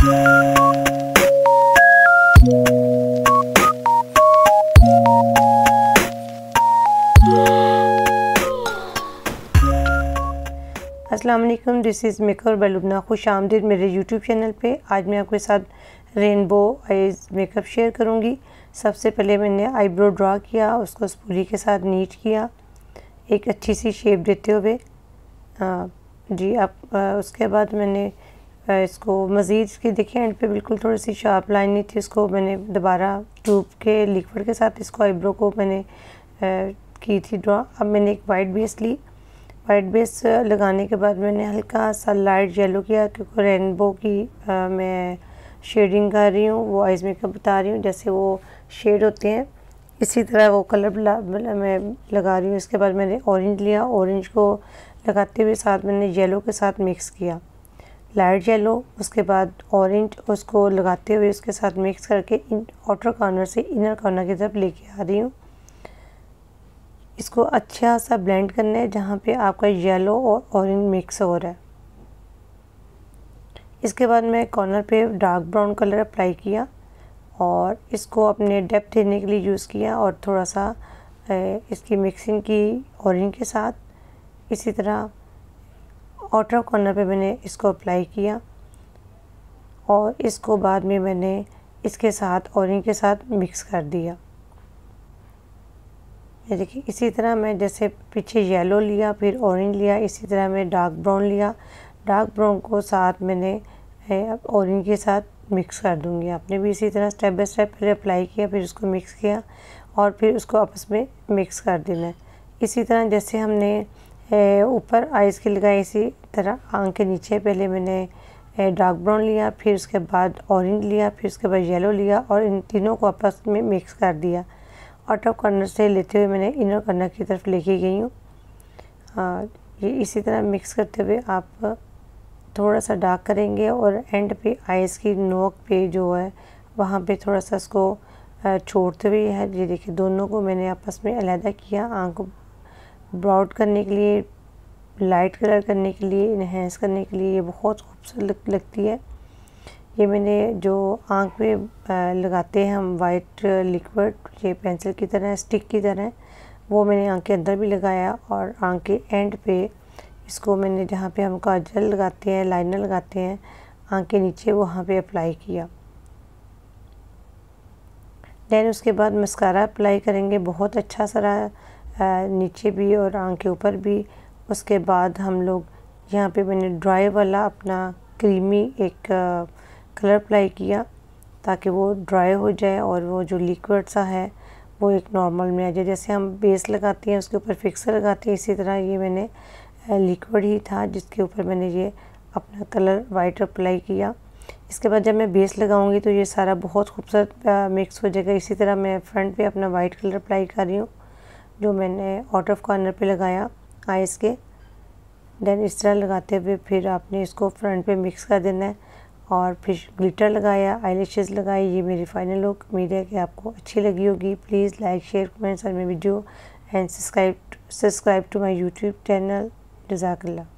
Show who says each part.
Speaker 1: अस्सलाम वालेकुम, this is makeup bye Lubna. खुश आमदीद मेरे यूट्यूब चैनल पे। आज मैं आपके साथ रेनबो आईज़ मेकअप शेयर करूंगी। सबसे पहले मैंने आईब्रो ड्रा किया, उसको स्पूली के साथ नीट किया एक अच्छी सी शेप देते हुए। उसके बाद मैंने इसको मज़ीद इसकी देखिए एंड पे बिल्कुल थोड़ी सी शार्प लाइन नहीं थी, उसको मैंने दोबारा ट्यूब के लिक्विड के साथ इसको आईब्रो को मैंने की थी ड्रा। अब मैंने एक वाइट बेस ली। वाइट बेस लगाने के बाद मैंने हल्का सा लाइट येलो किया, क्योंकि रेनबो की मैं शेडिंग कर रही हूँ, वो आइज़ मेकअप बता रही हूँ जैसे वो शेड होते हैं इसी तरह वो कलर मैं लगा रही हूँ। इसके बाद मैंने ऑरेंज लिया, ऑरेंज को लगाते हुए साथ मैंने येलो के साथ मिक्स किया, लाइट येलो, उसके बाद ऑरेंज, उसको लगाते हुए उसके साथ मिक्स करके आउटर कॉर्नर से इनर कॉर्नर की तरफ लेके आ रही हूँ। इसको अच्छा सा ब्लेंड करना है जहाँ पे आपका येलो और ऑरेंज मिक्स हो रहा है। इसके बाद मैं कॉर्नर पे डार्क ब्राउन कलर अप्लाई किया और इसको अपने डेप्थ देने के लिए यूज़ किया और थोड़ा सा इसकी मिक्सिंग की ऑरेंज के साथ। इसी तरह आउटर कॉर्नर पे मैंने इसको अप्लाई किया और इसको बाद में मैंने इसके साथ ऑरेंज के साथ मिक्स कर दिया। ये देखिए इसी तरह मैं जैसे पीछे येलो लिया, फिर ऑरेंज लिया, इसी तरह मैं डार्क ब्राउन लिया। डार्क ब्राउन को साथ मैंने ऑरेंज के साथ मिक्स कर दूंगी। आपने भी इसी तरह स्टेप बाय स्टेप पहले अप्लाई किया, फिर उसको मिक्स किया और फिर उसको आपस में मिक्स कर देना है। इसी तरह जैसे हमने ऊपर आइज़ के लगाए, इसी तरह आँख के नीचे पहले मैंने डार्क ब्राउन लिया, फिर उसके बाद ऑरेंज लिया, फिर उसके बाद येलो लिया और इन तीनों को आपस में मिक्स कर दिया। आउटर कॉर्नर से लेते हुए मैंने इनर कॉर्नर की तरफ लेके गई हूँ। ये इसी तरह मिक्स करते हुए आप थोड़ा सा डार्क करेंगे और एंड पे आइज़ की नोक पे जो है वहाँ पे थोड़ा सा इसको छोड़ते हुए है। ये देखिए दोनों को मैंने आपस में अलहदा किया, आँख को ब्राउन करने के लिए, लाइट कलर करने के लिए, इन्हेंस करने के लिए ये बहुत खूबसूरत लगती है। ये मैंने जो आँख पे लगाते हैं हम वाइट लिक्विड, ये पेंसिल की तरह स्टिक की तरह, वो मैंने आँख के अंदर भी लगाया और आँख के एंड पे इसको मैंने जहाँ पे हम काजल लगाते हैं, लाइनर लगाते हैं आँख के नीचे, वहाँ पे अप्लाई किया। देन उसके बाद मस्कारा अप्लाई करेंगे बहुत अच्छा सारा नीचे भी और आँख के ऊपर भी। उसके बाद हम लोग यहाँ पे मैंने ड्राई वाला अपना क्रीमी एक कलर अप्लाई किया ताकि वो ड्राई हो जाए और वो जो लिक्विड सा है वो एक नॉर्मल में आ जाए। जैसे हम बेस लगाते हैं उसके ऊपर फिक्सर लगाते हैं, इसी तरह ये मैंने लिक्विड ही था जिसके ऊपर मैंने ये अपना कलर वाइट अप्लाई किया। इसके बाद जब मैं बेस लगाऊंगी तो ये सारा बहुत खूबसूरत मिक्स हो जाएगा। इसी तरह मैं फ्रंट पे अपना वाइट कलर अप्लाई कर रही हूँ जो मैंने आउट ऑफ कॉर्नर पे लगाया आइज़ के। देन इस तरह लगाते हुए फिर आपने इसको फ्रंट पे मिक्स कर देना है और फिर ग्लिटर लगाया, आईलैशेस लगाई। ये मेरी फाइनल लुक। उम्मीद है कि आपको अच्छी लगी होगी। Please like, share, comments on my video and subscribe to my YouTube channel. जज़ाकल्लाह।